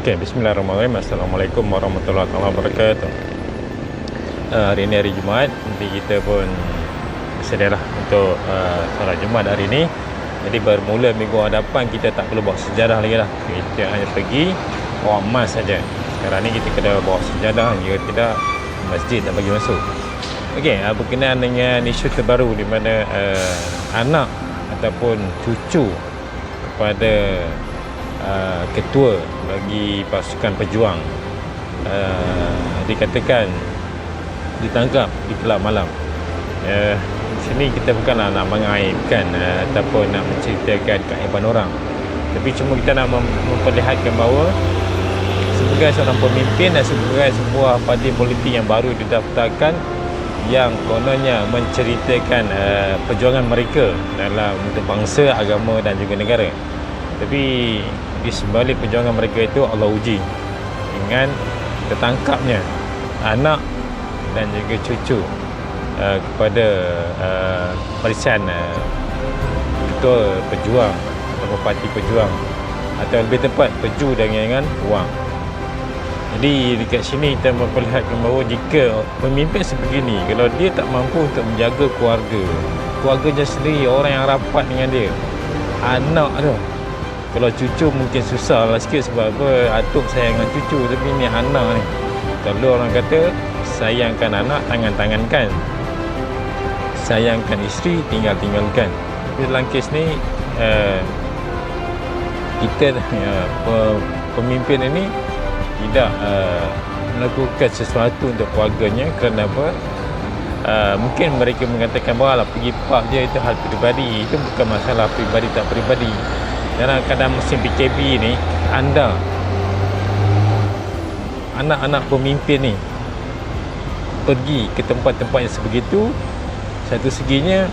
Okey, bismillahirrahmanirrahim. Assalamualaikum warahmatullahi wabarakatuh. Hari ini hari Jumaat, nanti kita pun bersedialah untuk solat Jumaat hari ini. Jadi bermula minggu hadapan kita tak perlu bawa sejadah lagi lah. Kita hanya pergi bawa emas saja. Sekarang ni kita kena bawa sejadah, jika tidak masjid tak bagi masuk. Okey, berkenaan dengan isu terbaru di mana anak ataupun cucu kepada ketua bagi pasukan pejuang dikatakan ditangkap di kelab malam. Di sini kita bukanlah nak mengaibkan ataupun nak menceritakan keaiban orang, tapi cuma kita nak memperlihatkan bahawa sebagai seorang pemimpin dan sebagai sebuah parti politik yang baru didaftarkan, yang kononnya menceritakan perjuangan mereka dalam untuk bangsa, agama dan juga negara. Tapi di sebalik perjuangan mereka itu, Allah uji dengan tertangkapnya anak dan juga cucu kepada barisan ketua pejuang atau parti pejuang, atau lebih tepat peju dengan wang. Jadi dekat sini kita memperlihatkan bahawa jika pemimpin sebegini, kalau dia tak mampu untuk menjaga keluarganya sendiri, orang yang rapat dengan dia, anak tu, kalau cucu mungkin susah lah sikit sebab apa, atuk sayang dengan cucu, tapi ni anak ni, kalau orang kata sayangkan anak tangan-tangankan, sayangkan isteri tinggal-tinggalkan. Tapi dalam kes ni kita pemimpin ini tidak melakukan sesuatu untuk keluarganya. Kerana apa? Mungkin mereka mengatakan bahawa pergi pub dia itu hal peribadi. Itu bukan masalah peribadi tak peribadi. Dalam keadaan musim PKP ni, anak-anak pemimpin ni pergi ke tempat-tempat yang sebegitu, satu seginya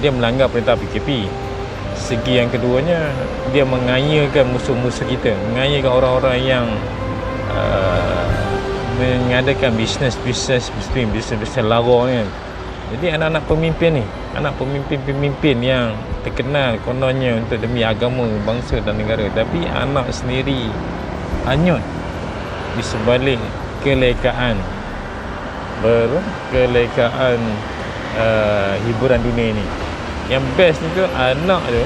dia melanggar perintah PKP. Segi yang keduanya, dia mengayakan musuh-musuh kita, mengayakan orang-orang yang mengadakan bisnes lara ni. Jadi anak-anak pemimpin ni, anak pemimpin yang terkenal kononnya untuk demi agama, bangsa dan negara, tapi anak sendiri hanyut di sebalik kelekaan hiburan dunia ni. Yang best ni tu, anak tu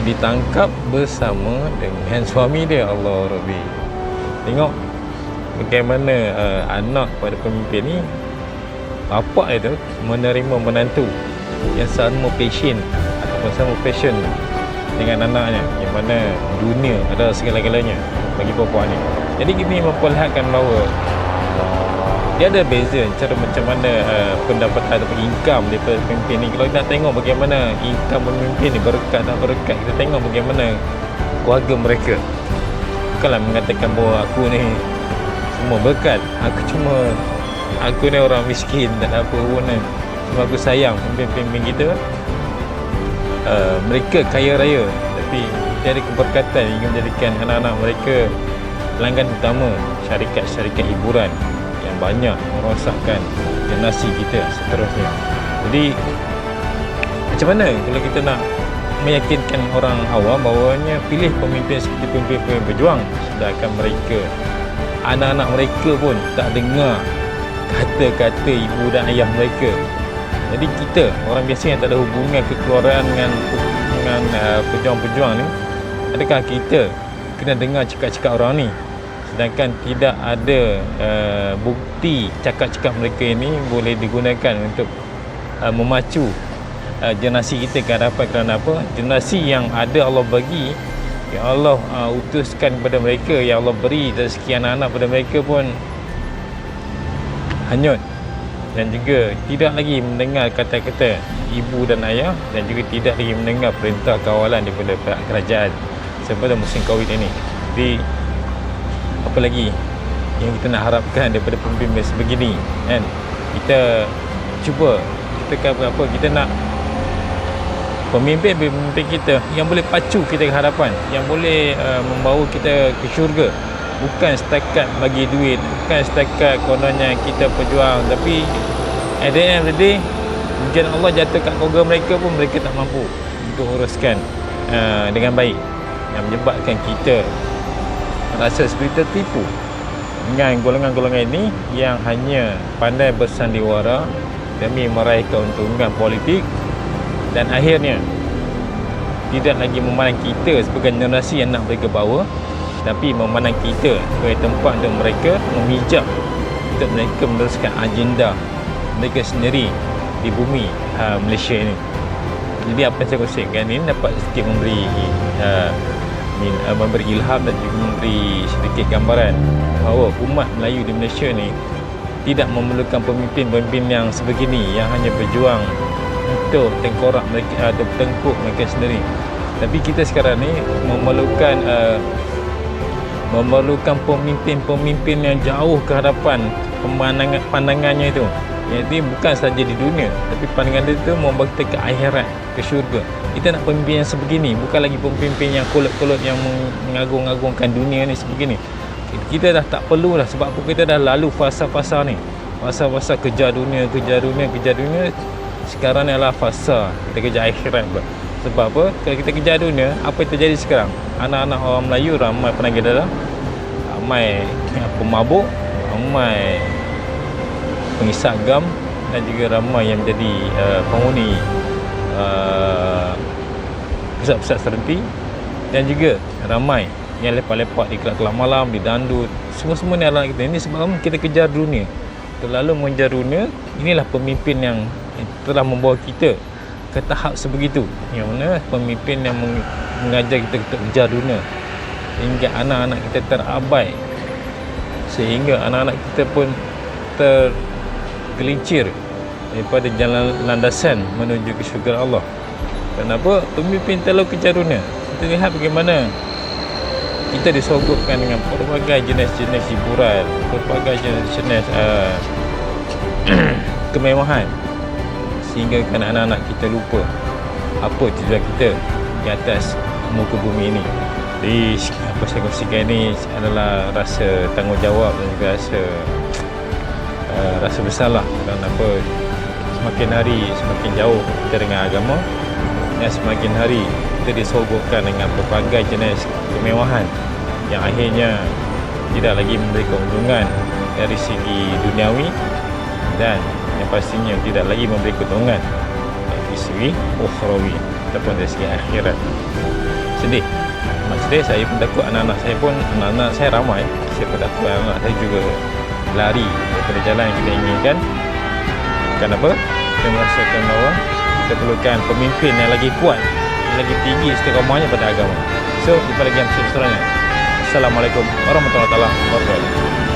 ditangkap bersama dengan suami dia. Allah Rabbi, tengok bagaimana anak pada pemimpin ni, bapak itu menerima menantu yang sama passion ataupun sama passion dengan anaknya, yang mana dunia adalah segala-galanya bagi perempuan ni. Jadi kita memperlihatkan bahawa dia ada beza cara macam mana pendapatan ataupun income daripada pemimpin ni. Kalau kita nak tengok bagaimana income pemimpin ni, berkat tak berkat, kita tengok bagaimana keluarga mereka. Bukanlah mengatakan bahawa aku ni semua berkat, aku ni orang miskin, tak ada apa pun kan. Cuma aku sayang pemimpin kita. Mereka kaya raya, tapi tiada keberkatan yang menjadikan anak-anak mereka pelanggan utama syarikat-syarikat hiburan yang banyak merosakkan generasi kita seterusnya. Jadi macam mana kalau kita nak meyakinkan orang awam bahawanya pilih pemimpin seperti pemimpin berjuang, sedangkan mereka, anak-anak mereka pun tak dengar kata-kata ibu dan ayah mereka. Jadi kita, orang biasa yang tak ada hubungan kekeluargaan dengan pejuang-pejuang ni, adakah kita kena dengar cakap-cakap orang ni, sedangkan tidak ada bukti cakap-cakap mereka ini boleh digunakan untuk memacu generasi kita ke hadapan? Kerana apa? Generasi yang ada Allah bagi, yang Allah utuskan kepada mereka, yang Allah beri rezeki anak-anak pada mereka pun hanyut, dan juga tidak lagi mendengar kata-kata ibu dan ayah, dan juga tidak lagi mendengar perintah kawalan daripada pihak kerajaan sepada musim Covid ini. Jadi apa lagi yang kita nak harapkan daripada pemimpin sebegini kan? Kita cuba, kita nak pemimpin kita yang boleh pacu kita ke hadapan, yang boleh membawa kita ke syurga. Bukan setakat bagi duit, bukan setakat kononnya kita berjuang, tapi at the end of the day, ujian Allah jatuh kat keluarga mereka pun mereka tak mampu untuk uruskan dengan baik, yang menyebabkan kita rasa seperti tertipu dengan golongan-golongan ini yang hanya pandai bersandiwara demi meraih keuntungan politik, dan akhirnya tidak lagi memandang kita sebagai generasi yang nak mereka bawa, tapi memandang kita sebagai tempat untuk mereka memijak, untuk mereka meneruskan agenda mereka sendiri di bumi Malaysia ini. Jadi apa yang saya kongsikan ini dapat sedikit memberi ilham dan juga memberi sedikit gambaran bahawa umat Melayu di Malaysia ni tidak memerlukan pemimpin-pemimpin yang sebegini, yang hanya berjuang untuk tengkorak mereka atau tengkuk mereka sendiri. Tapi kita sekarang ni memerlukan pemimpin-pemimpin yang jauh ke hadapan pandangannya itu. Jadi bukan saja di dunia, tapi pandangan dia itu membawa kita ke akhirat, ke syurga. Kita nak pemimpin yang sebegini, bukan lagi pemimpin yang kolot-kolot yang mengagung-agungkan dunia ni sebegini. Kita dah tak perlu dah, sebab apa, kita dah lalu fasa-fasa ni. Fasa-fasa kejar dunia. Sekarang ni adalah fasa kita kejar akhirat pula. Sebab apa? Kalau kita kejar dunia, apa yang terjadi sekarang? Anak-anak orang Melayu ramai penagih dalam, ramai pemabuk, ramai pengisap gam, dan juga ramai yang menjadi penghuni pusat-pusat serenti, dan juga ramai yang lepak-lepak di kelab-kelab malam, di dandut. Semua-semua ni adalah kita. Ini sebab kita kejar dunia, terlalu mengejar dunia. Inilah pemimpin yang telah membawa kita ke tahap sebegitu, yang mana pemimpin yang mengajar kita untuk kejar dunia, hingga anak-anak kita terabai, sehingga anak-anak kita pun tergelincir daripada jalan landasan menuju ke syurga Allah. Kenapa? Pemimpin terlalu kejar dunia. Kita lihat bagaimana kita disogokkan dengan pelbagai jenis-jenis hiburan, pelbagai jenis-jenis kemewahan, sehingga anak-anak kita lupa apa tujuan kita di atas muka bumi ini. Jadi apa saya kongsikan ini adalah rasa tanggungjawab dan juga rasa bersalah, kerana apa, semakin hari semakin jauh kita dengan agama, dan semakin hari kita disogokkan dengan berbagai jenis kemewahan yang akhirnya tidak lagi memberi keuntungan dari segi duniawi, dan yang pastinya tidak lagi memberi keuntungan dari segi ukhrawi ataupun dari segi akhirat. Sedih, amat sedih. Saya pun takut anak-anak saya ramai. Saya pun takut anak saya juga lari daripada jalan yang kita inginkan. Kenapa? Kita merasakan bahawa kita perlukan pemimpin yang lagi kuat, yang lagi tinggi istiqamahnya pada agama. So, jumpa lagi yang seterusnya. Assalamualaikum warahmatullahi wabarakatuh.